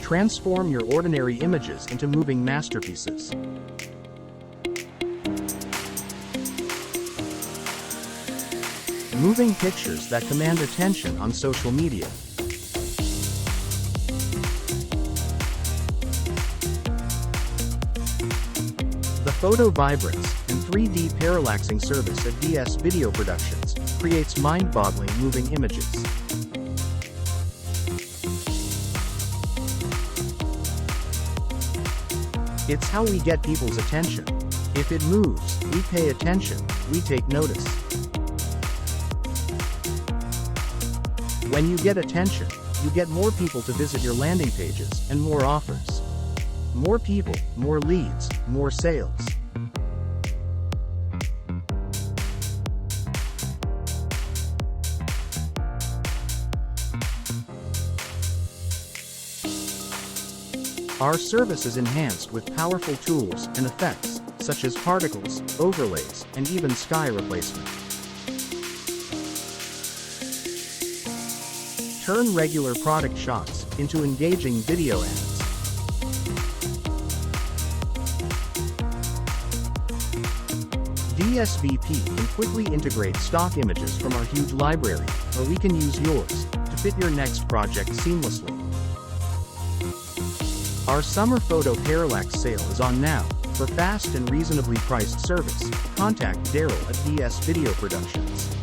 Transform your ordinary images into moving masterpieces. Moving pictures that command attention on social media. The Photo Vibrance and 3D Parallaxing service at DS Video Productions creates mind-boggling moving images. It's how we get people's attention. If it moves, we pay attention, we take notice. When you get attention, you get more people to visit your landing pages and more offers. More people, more leads, more sales. Our service is enhanced with powerful tools and effects, such as particles, overlays, and even sky replacement. Turn regular product shots into engaging video ads. DSVP can quickly integrate stock images from our huge library, or we can use yours to fit your next project seamlessly. Our summer photo parallax sale is on now. For fast and reasonably priced service, contact Darryl at DS Video Productions.